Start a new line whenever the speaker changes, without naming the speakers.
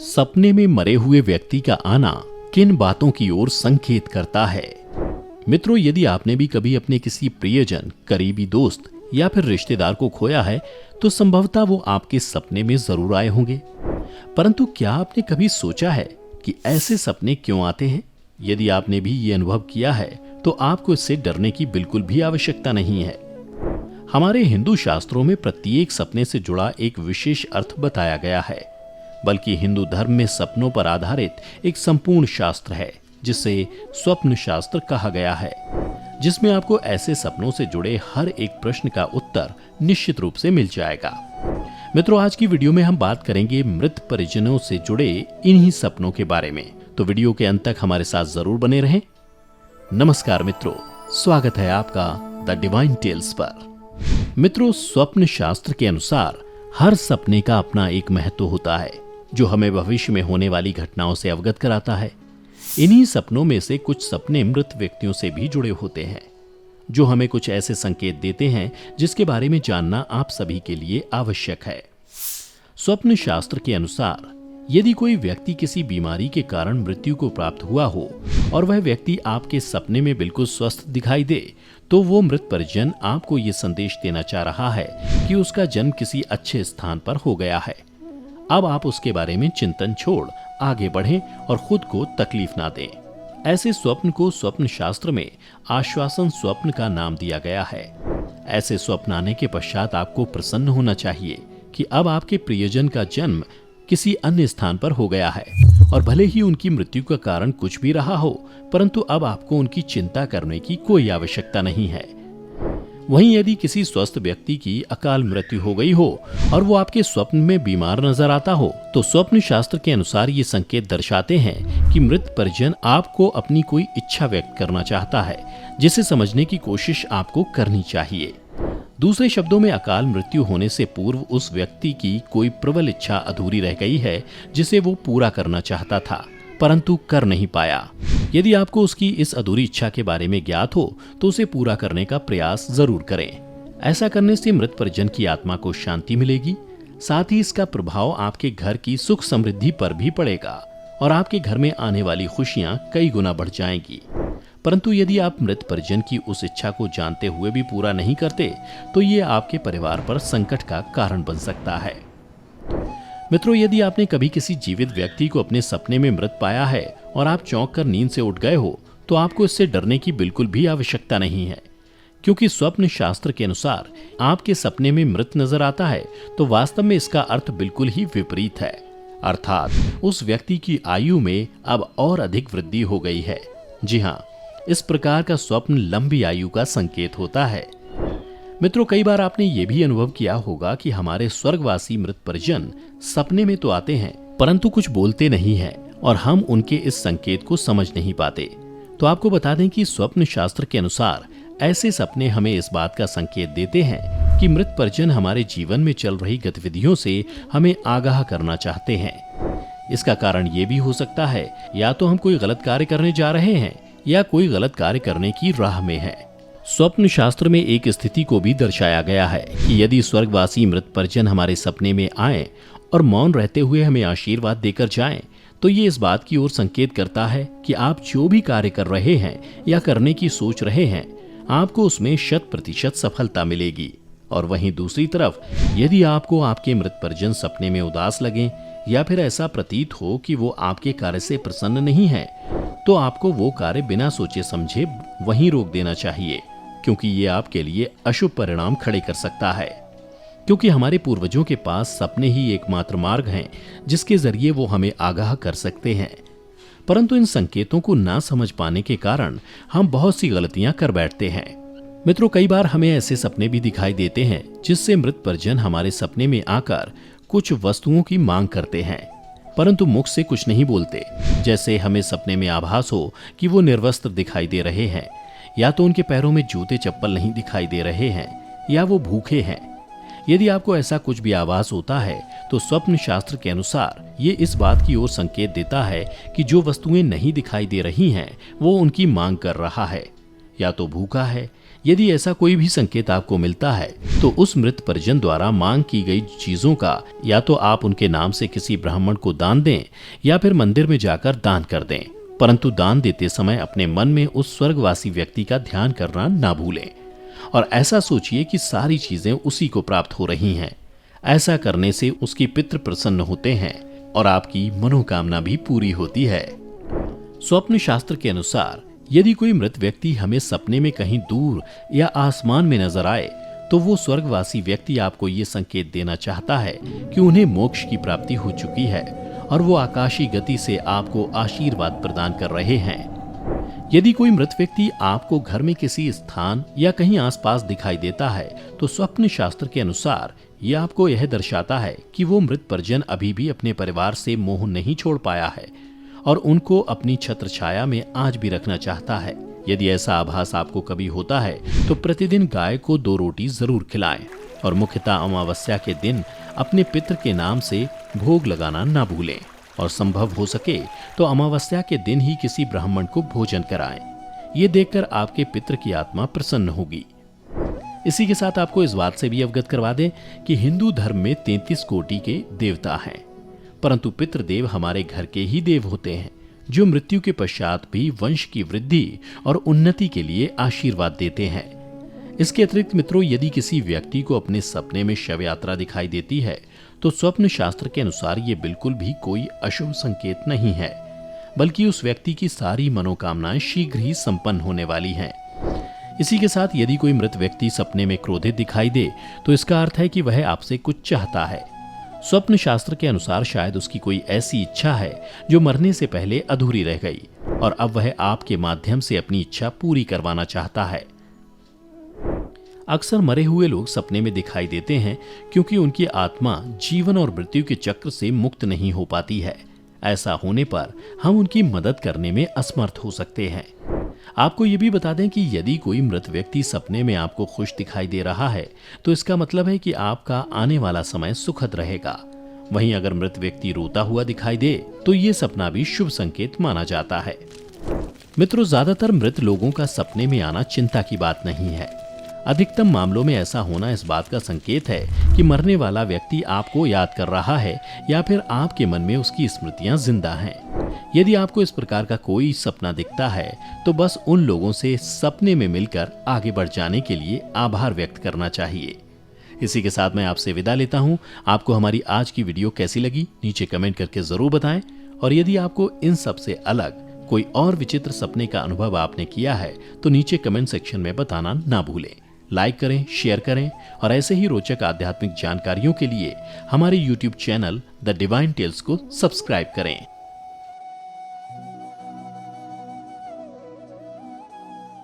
सपने में मरे हुए व्यक्ति का आना किन बातों की ओर संकेत करता है? मित्रों, यदि आपने भी कभी अपने किसी प्रियजन, करीबी दोस्त या फिर रिश्तेदार को खोया है तो संभवतः वो आपके सपने में जरूर आए होंगे। परंतु क्या आपने कभी सोचा है कि ऐसे सपने क्यों आते हैं? यदि आपने भी ये अनुभव किया है तो आपको इससे डरने की बिल्कुल भी आवश्यकता नहीं है। हमारे हिंदू शास्त्रों में प्रत्येक सपने से जुड़ा एक विशेष अर्थ बताया गया है। बल्कि हिंदू धर्म में सपनों पर आधारित एक संपूर्ण शास्त्र है जिसे स्वप्न शास्त्र कहा गया है, जिसमें आपको ऐसे सपनों से जुड़े हर एक प्रश्न का उत्तर निश्चित रूप से मिल जाएगा। मित्रों, आज की वीडियो में हम बात करेंगे मृत परिजनों से जुड़े इन्हीं सपनों के बारे में, तो वीडियो के अंत तक हमारे साथ जरूर बने रहें। नमस्कार मित्रों, स्वागत है आपका द डिवाइन टेल्स पर। मित्रों, स्वप्न शास्त्र के अनुसार हर सपने का अपना एक महत्व होता है जो हमें भविष्य में होने वाली घटनाओं से अवगत कराता है। इन्हीं सपनों में से कुछ सपने मृत व्यक्तियों से भी जुड़े होते हैं, जो हमें कुछ ऐसे संकेत देते हैं जिसके बारे में जानना आप सभी के लिए आवश्यक है। स्वप्न शास्त्र के अनुसार यदि कोई व्यक्ति किसी बीमारी के कारण मृत्यु को प्राप्त हुआ हो और वह व्यक्ति आपके सपने में बिल्कुल स्वस्थ दिखाई दे, तो वो मृत परिजन आपको ये संदेश देना चाह रहा है कि उसका जन्म किसी अच्छे स्थान पर हो गया है। अब आप उसके बारे में चिंतन छोड़ आगे बढ़ें और खुद को तकलीफ ना दें। ऐसे स्वप्न को स्वप्न शास्त्र में आश्वासन स्वप्न का नाम दिया गया है। ऐसे स्वप्न आने के पश्चात आपको प्रसन्न होना चाहिए कि अब आपके प्रियजन का जन्म किसी अन्य स्थान पर हो गया है, और भले ही उनकी मृत्यु का कारण कुछ भी रहा हो, परंतु अब आपको उनकी चिंता करने की कोई आवश्यकता नहीं है। वहीं यदि किसी स्वस्थ व्यक्ति की अकाल मृत्यु हो गई हो और वो आपके स्वप्न में बीमार नजर आता हो, तो स्वप्न शास्त्र के अनुसार ये संकेत दर्शाते हैं कि मृत परिजन आपको अपनी कोई इच्छा व्यक्त करना चाहता है, जिसे समझने की कोशिश आपको करनी चाहिए। दूसरे शब्दों में, अकाल मृत्यु होने से पूर्व उस व्यक्ति की कोई प्रबल इच्छा अधूरी रह गई है जिसे वो पूरा करना चाहता था परंतु कर नहीं पाया। यदि आपको उसकी इस अधूरी इच्छा के बारे में ज्ञात हो तो उसे पूरा करने का प्रयास जरूर करें। ऐसा करने से मृत परिजन की आत्मा को शांति मिलेगी, साथ ही इसका प्रभाव आपके घर की सुख समृद्धि पर भी पड़ेगा और आपके घर में आने वाली खुशियां कई गुना बढ़ जाएंगी। परंतु यदि आप मृत परिजन की उस इच्छा को जानते हुए भी पूरा नहीं करते तो ये आपके परिवार पर संकट का कारण बन सकता है। मित्रों, यदि आपने कभी किसी जीवित व्यक्ति को अपने सपने में मृत पाया है और आप चौंक कर नींद से उठ गए हो, तो आपको इससे डरने की बिल्कुल भी आवश्यकता नहीं है, क्योंकि स्वप्न शास्त्र के अनुसार आपके सपने में मृत नजर आता है तो वास्तव में इसका अर्थ बिल्कुल ही विपरीत है, अर्थात उस व्यक्ति की आयु में अब और अधिक वृद्धि हो गई है। जी हाँ, इस प्रकार का स्वप्न लंबी आयु का संकेत होता है। मित्रों, कई बार आपने ये भी अनुभव किया होगा कि हमारे स्वर्गवासी मृत परिजन सपने में तो आते हैं परंतु कुछ बोलते नहीं हैं और हम उनके इस संकेत को समझ नहीं पाते। तो आपको बता दें कि स्वप्न शास्त्र के अनुसार ऐसे सपने हमें इस बात का संकेत देते हैं कि मृत परिजन हमारे जीवन में चल रही गतिविधियों से हमें आगाह करना चाहते हैं। इसका कारण ये भी हो सकता है या तो हम कोई गलत कार्य करने जा रहे हैं या कोई गलत कार्य करने की राह में है। स्वप्न शास्त्र में एक स्थिति को भी दर्शाया गया है कि यदि स्वर्गवासी मृत परिजन हमारे सपने में आए और मौन रहते हुए हमें आशीर्वाद देकर जाएं, तो ये इस बात की ओर संकेत करता है कि आप जो भी कार्य कर रहे हैं या करने की सोच रहे हैं, आपको उसमें 100% सफलता मिलेगी। और वहीं दूसरी तरफ, यदि आपको आपके मृत परिजन सपने में उदास लगें या फिर ऐसा प्रतीत हो कि वो आपके कार्य से प्रसन्न नहीं है, तो आपको वो कार्य बिना सोचे समझे वहीं रोक देना चाहिए, क्योंकि ये आपके लिए अशुभ परिणाम खड़े कर सकता है। क्योंकि हमारे पूर्वजों के पास सपने ही एकमात्र मार्ग हैं जिसके जरिए वो हमें आगाह कर सकते हैं। परंतु इन संकेतों को ना समझ पाने के कारण हम बहुत सी गलतियां कर बैठते हैं। मित्रों, कई बार हमें ऐसे सपने भी दिखाई देते हैं जिससे मृत परिजन हमारे सपने में आकर कुछ वस्तुओं की मांग करते हैं परंतु मुख से कुछ नहीं बोलते। जैसे हमें सपने में आभास हो कि वो निर्वस्त्र दिखाई दे रहे हैं, या तो उनके पैरों में जूते चप्पल नहीं दिखाई दे रहे हैं, या वो भूखे हैं। यदि आपको ऐसा कुछ भी आभास होता है तो स्वप्न शास्त्र के अनुसार ये इस बात की ओर संकेत देता है कि जो वस्तुएं नहीं दिखाई दे रही हैं वो उनकी मांग कर रहा है, या तो भूखा है यदि ऐसा कोई भी संकेत आपको मिलता है तो उस मृत परिजन द्वारा मांग की गई चीजों का या तो आप उनके नाम से किसी ब्राह्मण को दान दें या फिर मंदिर में जाकर दान कर दें, परंतु दान देते समय अपने मन में उस स्वर्गवासी व्यक्ति का ध्यान करना ना भूलें और ऐसा सोचिए कि सारी चीजें उसी को प्राप्त हो रही हैं। ऐसा करने से उसके पितृ प्रसन्न होते हैं और आपकी मनोकामना भी पूरी होती है। स्वप्न शास्त्र के अनुसार यदि कोई मृत व्यक्ति हमें सपने में कहीं दूर या आसमान में नजर आए तो वो स्वर्गवासी व्यक्ति आपको ये संकेत देना चाहता है कि उन्हें मोक्ष की प्राप्ति हो चुकी है और वो आकाशीय गति से आपको आशीर्वाद प्रदान कर रहे हैं। यदि कोई मृत व्यक्ति आपको घर में किसी स्थान या कहीं आसपास दिखाई देता है तो स्वप्न शास्त्र के अनुसार यह आपको यह दर्शाता है कि वो मृत परिजन अभी भी अपने परिवार से मोह नहीं छोड़ पाया है और उनको अपनी छत्र छाया में आज भी रखना चाहता है। यदि ऐसा आभास आपको कभी होता है तो प्रतिदिन गाय को 2 रोटी जरूर खिलाएं और मुख्यतः अमावस्या के दिन अपने पितृ के नाम से भोग लगाना ना भूलें और संभव हो सके तो अमावस्या के दिन ही किसी ब्राह्मण को भोजन कराएं। ये देखकर आपके पितृ की आत्मा प्रसन्न होगी। इसी के साथ आपको इस बात से भी अवगत करवा दें कि हिंदू धर्म में 33 कोटि के देवता हैं, परंतु पितृदेव हमारे घर के ही देव होते हैं जो मृत्यु के पश्चात भी वंश की वृद्धि और उन्नति के लिए आशीर्वाद देते हैं। इसके अतिरिक्त मित्रों, यदि किसी व्यक्ति को अपने सपने में शव यात्रा दिखाई देती है तो स्वप्न शास्त्र के अनुसार ये बिल्कुल भी कोई अशुभ संकेत नहीं है, बल्कि उस व्यक्ति की सारी मनोकामनाएं शीघ्र ही संपन्न होने वाली हैं। इसी के साथ यदि कोई मृत व्यक्ति सपने में क्रोधित दिखाई दे तो इसका अर्थ है कि वह आपसे कुछ चाहता है। स्वप्न शास्त्र के अनुसार शायद उसकी कोई ऐसी इच्छा है जो मरने से पहले अधूरी रह गई और अब वह आपके माध्यम से अपनी इच्छा पूरी करवाना चाहता है। अक्सर मरे हुए लोग सपने में दिखाई देते हैं क्योंकि उनकी आत्मा जीवन और मृत्यु के चक्र से मुक्त नहीं हो पाती है। ऐसा होने पर हम उनकी मदद करने में असमर्थ हो सकते हैं। आपको ये भी बता दें कि यदि कोई मृत व्यक्ति सपने में आपको खुश दिखाई दे रहा है तो इसका मतलब है कि आपका आने वाला समय सुखद रहेगा। वहीं अगर मृत व्यक्ति रोता हुआ दिखाई दे तो ये सपना भी शुभ संकेत माना जाता है। मित्रों, ज्यादातर मृत लोगों का सपने में आना चिंता की बात नहीं है। अधिकतम मामलों में ऐसा होना इस बात का संकेत है कि मरने वाला व्यक्ति आपको याद कर रहा है या फिर आपके मन में उसकी स्मृतियां जिंदा हैं। यदि आपको इस प्रकार का कोई सपना दिखता है तो बस उन लोगों से सपने में मिलकर आगे बढ़ जाने के लिए आभार व्यक्त करना चाहिए। इसी के साथ मैं आपसे विदा लेता हूं। आपको हमारी आज की वीडियो कैसी लगी नीचे कमेंट करके जरूर बताएं और यदि आपको इन सब से अलग कोई और विचित्र सपने का अनुभव आपने किया है तो नीचे कमेंट सेक्शन में बताना ना भूलें। लाइक करें, शेयर करें और ऐसे ही रोचक आध्यात्मिक जानकारियों के लिए हमारे YouTube channel the divine tales को सब्सक्राइब करें।